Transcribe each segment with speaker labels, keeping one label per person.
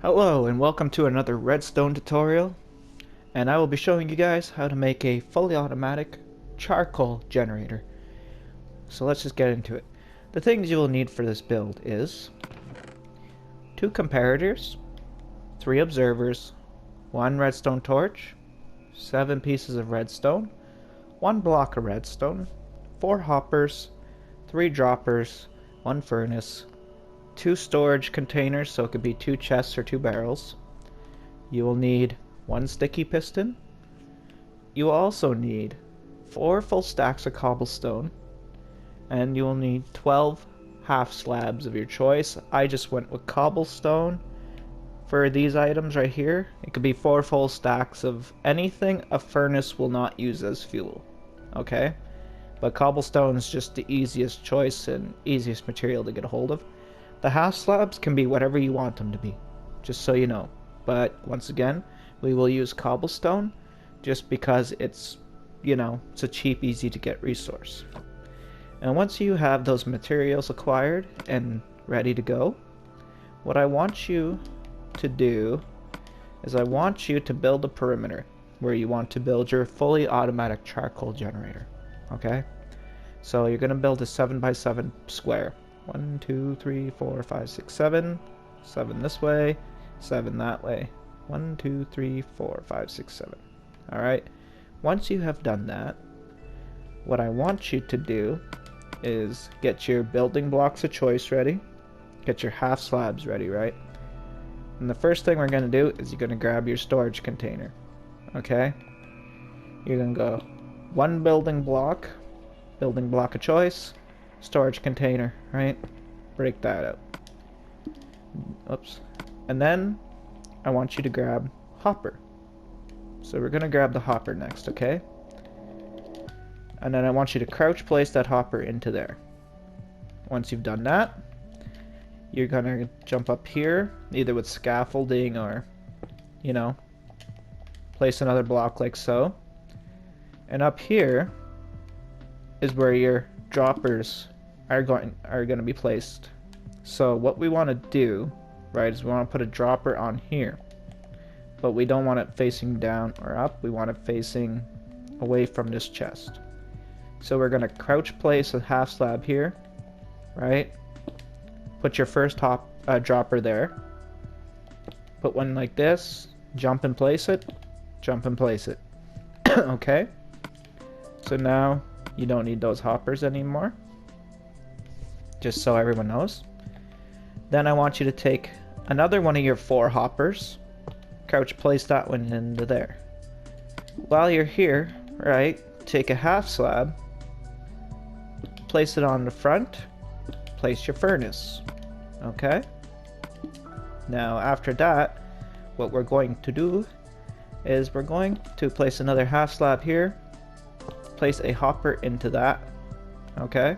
Speaker 1: Hello and welcome to another Redstone tutorial, and I will be showing you guys how to make a fully automatic charcoal generator. So let's just get into it. The things you will need for this build is 2 comparators, 3 observers, 1 redstone torch, 7 pieces of redstone, 1 block of redstone, 4 hoppers, 3 droppers, 1 furnace, 2 storage containers, so it could be 2 chests or 2 barrels. You will need 1 sticky piston. You will also need 4 full stacks of cobblestone, and you will need 12 half slabs of your choice. I just went with cobblestone for these items right here. It could be 4 full stacks of anything a furnace will not use as fuel. Okay? But cobblestone is just the easiest choice and easiest material to get a hold of. The half slabs can be whatever you want them to be, just so you know. But once again, we will use cobblestone just because it's, it's a cheap, easy to get resource. And once you have those materials acquired and ready to go, what I want you to do is I want you to build a perimeter where you want to build your fully automatic charcoal generator. Okay? So you're going to build a 7x7 square. 1, 2, 3, 4, 5, 6, 7. 7 this way, 7 that way. 1, 2, 3, 4, 5, 6, 7. Alright, once you have done that, what I want you to do is get your building blocks of choice ready. Get your half slabs ready, right? And the first thing we're going to do is you're going to grab your storage container. Okay? You're going to go 1 building block of choice, storage container, right? Break that out. Oops. And then I want you to grab hopper. So we're going to grab the hopper next, okay? And then I want you to crouch place that hopper into there. Once you've done that, you're going to jump up here, either with scaffolding or, place another block like so. And up here is where your droppers are going to be placed. So what we want to do, right, is we want to put a dropper on here, but we don't want it facing down or up. We want it facing away from this chest. So we're going to crouch place a half slab here, right? Put your first dropper there. Put one like this. Jump and place it. Jump and place it. Okay? So now you don't need those hoppers anymore. Just so everyone knows. Then I want you to take another one of your 4 hoppers. Crouch place that one into there. While you're here, right, take a half slab. Place it on the front. Place your furnace. Okay? Now after that, what we're going to do is we're going to place another half slab here. Place a hopper into that. Okay?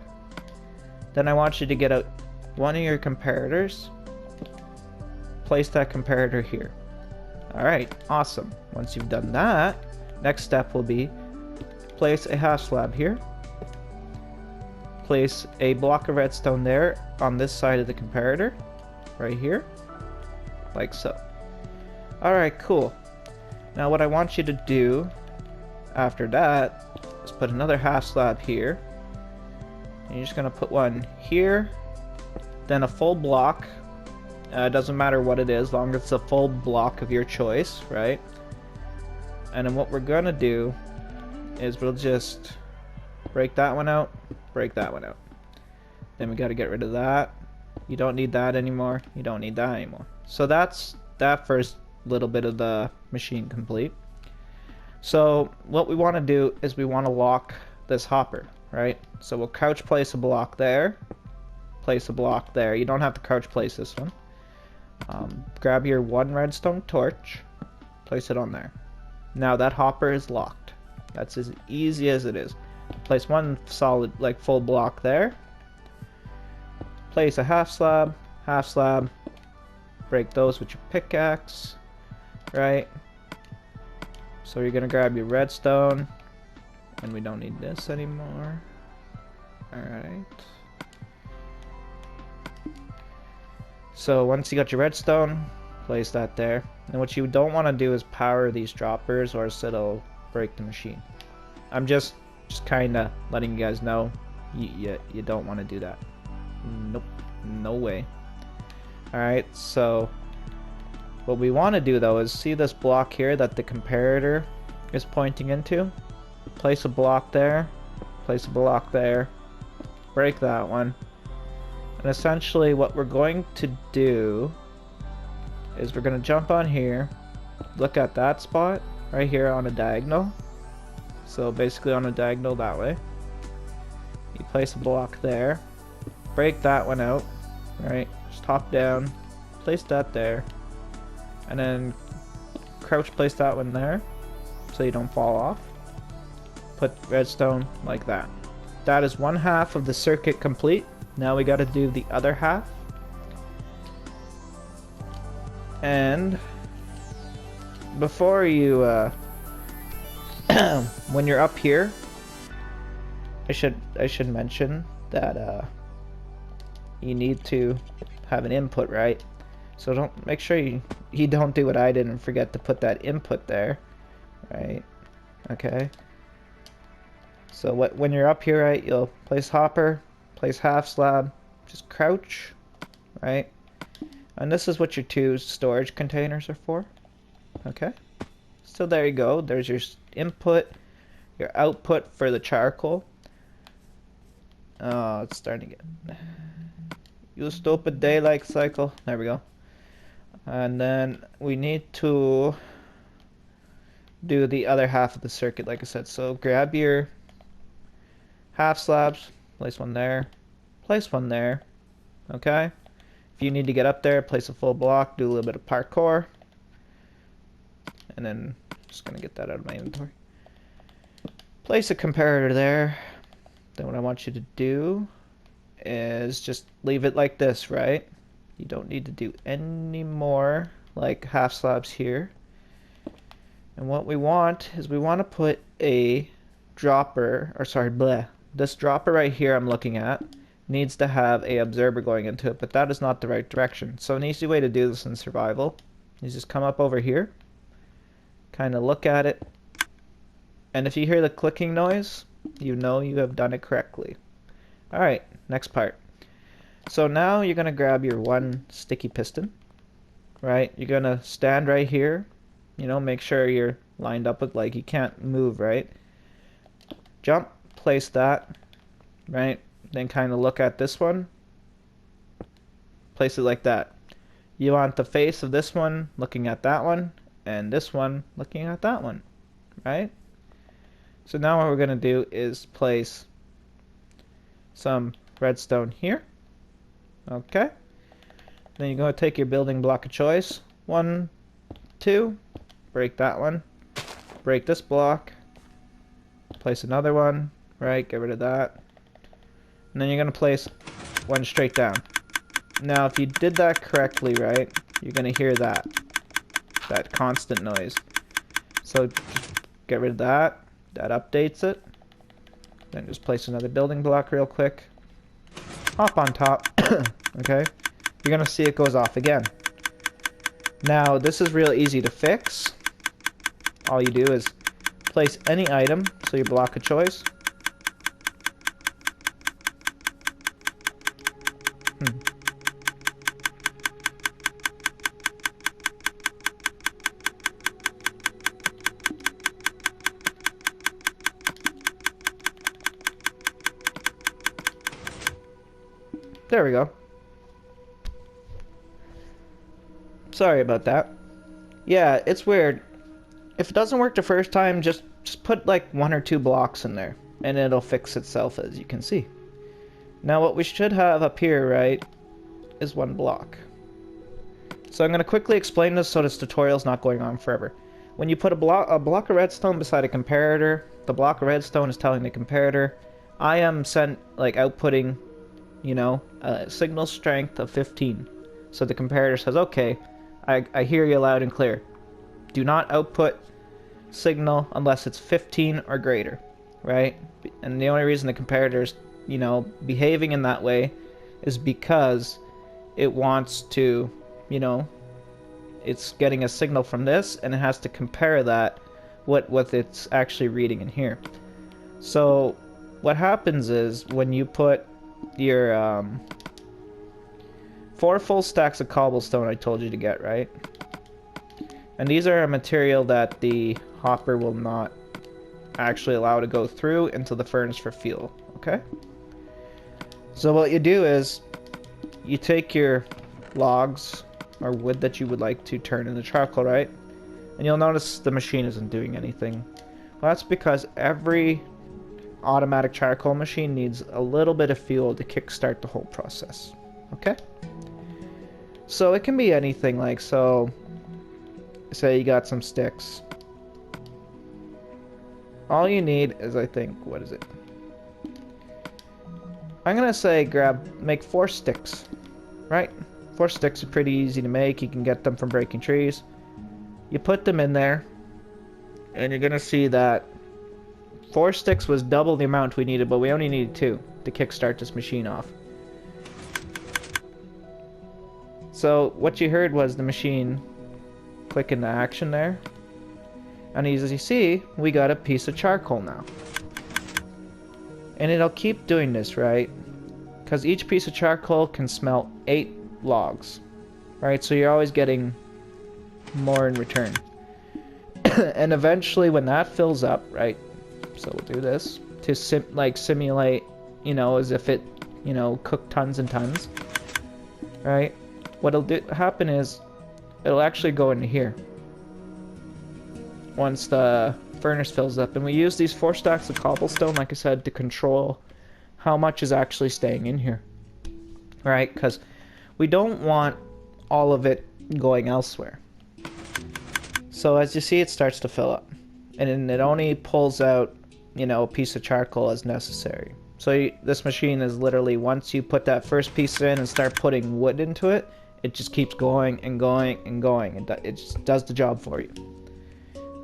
Speaker 1: Then I want you to get out one of your comparators. Place that comparator here. Alright, awesome. Once you've done that, next step will be place a half slab here. Place a block of redstone there on this side of the comparator. Right here. Like so. Alright, cool. Now what I want you to do after that is put another half slab here. And you're just going to put one here. Then a full block. Doesn't matter what it is, as long as it's a full block of your choice, right? And then what we're going to do is we'll just break that one out. Break that one out. Then we got to get rid of that. You don't need that anymore. You don't need that anymore. So that's that first little bit of the machine complete. So what we want to do is we want to lock this hopper, right? So we'll crouch place a block there. Place a block there. You don't have to crouch place this one. Grab your 1 redstone torch. Place it on there. Now that hopper is locked. That's as easy as it is. Place 1 solid, like full block there. Place a half slab. Break those with your pickaxe. Right? So you're gonna grab your redstone. And we don't need this anymore. Alright. So once you got your redstone, Place that there. And what you don't want to do is power these droppers, or else it'll break the machine. I'm just kind of letting you guys know you don't want to do that. Nope, no way. Alright, so what we want to do though is see this block here that the comparator is pointing into. Place a block there, place a block there, break that one. And essentially what we're going to do is we're going to jump on here, look at that spot right here on a diagonal. So basically on a diagonal that way. You place a block there, break that one out, right? Just hop down, place that there, and then crouch place that one there so you don't fall off. Put redstone like that. That is one half of the circuit complete. Now we got to do the other half. And before you when you're up here, I should mention that you need to have an input, right? So don't make sure you don't do what I did and forget to put that input there, right? Okay. So when you're up here, right, you'll place hopper, place half slab, just crouch, right? And this is what your two storage containers are for. Okay. So there you go. There's your input, your output for the charcoal. Oh, it's starting to get... You stupid daylight cycle. There we go. And then we need to do the other half of the circuit, like I said. So grab your half slabs, place one there, place one there. Okay? If you need to get up there, place a full block, do a little bit of parkour. And then, just gonna get that out of my inventory. Place a comparator there. Then what I want you to do is just leave it like this, right? You don't need to do any more like half slabs here. And what we want is we want to put a dropper, or sorry, bleh. This dropper right here I'm looking at needs to have a observer going into it, but that is not the right direction. So an easy way to do this in survival is just come up over here, kind of look at it, and if you hear the clicking noise, you know you have done it correctly. Alright, next part. So now you're going to grab your one sticky piston, right? You're going to stand right here, you know, make sure you're lined up with, like, you can't move, right? Jump, place that, right? Then kind of look at this one, place it like that. You want the face of this one looking at that one, and this one looking at that one, right? So now what we're going to do is place some redstone here. Okay. Then you're going to take your building block of choice. 1, 2, break that one, break this block, place another one, right? Get rid of that. And then you're going to place one straight down. Now, if you did that correctly, right, you're going to hear that constant noise. So just get rid of that. That updates it. Then just place another building block real quick. Hop on top. Okay. You're going to see it goes off again. Now, this is real easy to fix. All you do is place any item, so your block of choice. There we go. Sorry about that. Yeah, it's weird. If it doesn't work the first time, just put like 1 or 2 blocks in there, and it'll fix itself, as you can see. Now what we should have up here, right, is 1 block. So I'm going to quickly explain this so this tutorial's not going on forever. When you put a block of redstone beside a comparator, the block of redstone is telling the comparator, I am outputting, you know, a signal strength of 15. So the comparator says, okay, I hear you loud and clear. Do not output signal unless it's 15 or greater, right? And the only reason the comparator's, you know, behaving in that way is because it wants to, you know, it's getting a signal from this, and it has to compare that what it's actually reading in here. So what happens is when you put your 4 full stacks of cobblestone I told you to get, right? And these are a material that the hopper will not actually allow to go through into the furnace for fuel, okay? So what you do is you take your logs or wood that you would like to turn into charcoal, right? And you'll notice the machine isn't doing anything. Well, that's because every automatic charcoal machine needs a little bit of fuel to kickstart the whole process, okay? So it can be anything, like, so say you got some sticks. All you need is, I think, what is it? I'm gonna say make 4 sticks, right? 4 sticks are pretty easy to make. You can get them from breaking trees. You put them in there, and you're gonna see that 4 sticks was double the amount we needed, but we only needed 2 to kickstart this machine off. So what you heard was the machine click into action there. And as you see, we got a piece of charcoal now. And it'll keep doing this, right? Because each piece of charcoal can smelt 8 logs, right? So you're always getting more in return. And eventually when that fills up, right? So we'll do this to simulate, you know, as if it, you know, cooked tons and tons, right? What'll happen is it'll actually go into here once the furnace fills up, and we use these 4 stacks of cobblestone, like I said, to control how much is actually staying in here, right? Because we don't want all of it going elsewhere. So as you see, it starts to fill up, and then it only pulls out, you know, a piece of charcoal as necessary. So this machine is literally, once you put that first piece in and start putting wood into it, it just keeps going and going and going. It just does the job for you.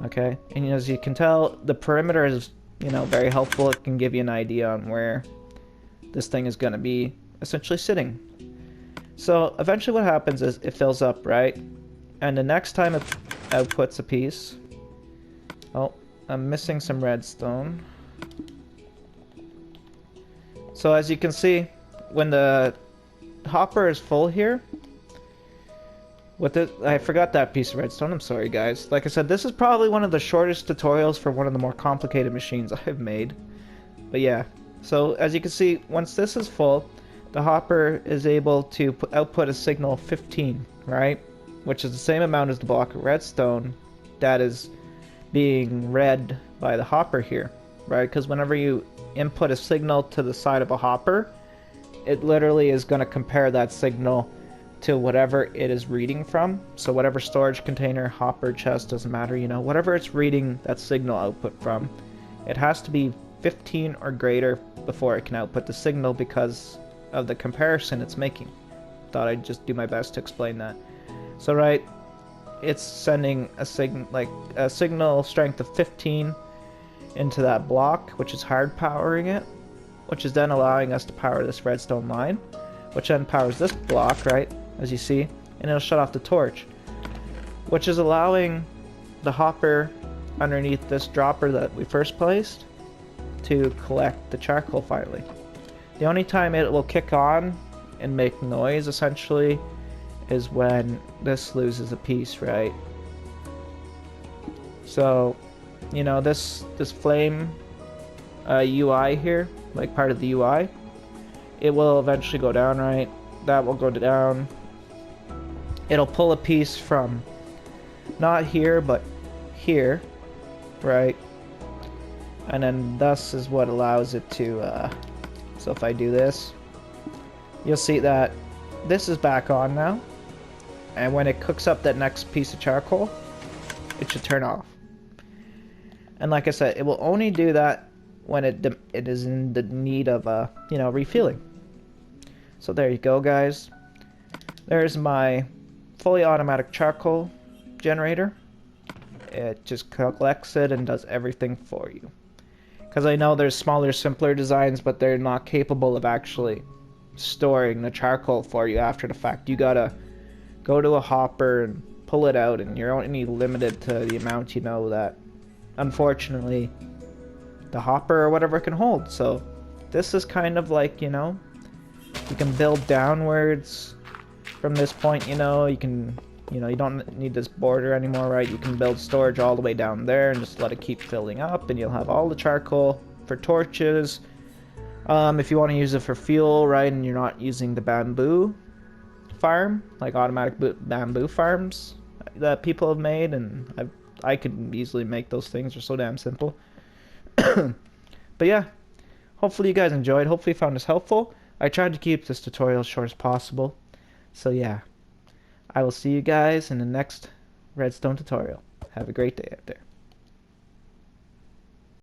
Speaker 1: Okay, and as you can tell, the perimeter is, you know, very helpful. It can give you an idea on where this thing is going to be essentially sitting. So eventually what happens is it fills up, right? And the next time it outputs a piece... Oh, I'm missing some redstone. So as you can see, when the hopper is full here, I forgot that piece of redstone, I'm sorry guys. Like I said, this is probably one of the shortest tutorials for one of the more complicated machines I've made. But yeah, so as you can see, once this is full, the hopper is able to output a signal 15, right? Which is the same amount as the block of redstone that is being read by the hopper here, right? Because whenever you input a signal to the side of a hopper, it literally is going to compare that signal to whatever it is reading from. So whatever storage container, hopper, chest, doesn't matter, you know, whatever it's reading that signal output from, it has to be 15 or greater before it can output the signal because of the comparison it's making. Thought I'd just do my best to explain that. So right, it's sending a signal strength of 15 into that block, which is hard powering it, which is then allowing us to power this redstone line, which then powers this block, right, as you see, and it'll shut off the torch, which is allowing the hopper underneath this dropper that we first placed to collect the charcoal finally. The only time it will kick on and make noise, essentially, is when this loses a piece, right? So, you know, this flame UI here, like part of the UI, it will eventually go down, right? That will go down. It'll pull a piece from not here, but here, right? And then thus is what allows it to, so if I do this, you'll see that this is back on now. And when it cooks up that next piece of charcoal, it should turn off. And like I said, it will only do that when it is in the need of, you know, refueling. So there you go, guys. There's my fully automatic charcoal generator. It just collects it and does everything for you. Because I know there's smaller, simpler designs, but they're not capable of actually storing the charcoal for you after the fact. You gotta go to a hopper and pull it out, and you're only limited to the amount, you know, that unfortunately the hopper or whatever can hold. So this is kind of like, you know, you can build downwards from this point, you know, you can, you know, you don't need this border anymore, right? You can build storage all the way down there and just let it keep filling up, and you'll have all the charcoal for torches. If you want to use it for fuel, right, and you're not using the bamboo farm, like automatic bamboo farms that people have made, and I could easily make those things. They're so damn simple. But yeah, hopefully you guys enjoyed. Hopefully you found this helpful. I tried to keep this tutorial as short as possible. So yeah, I will see you guys in the next redstone tutorial. Have a great day out there.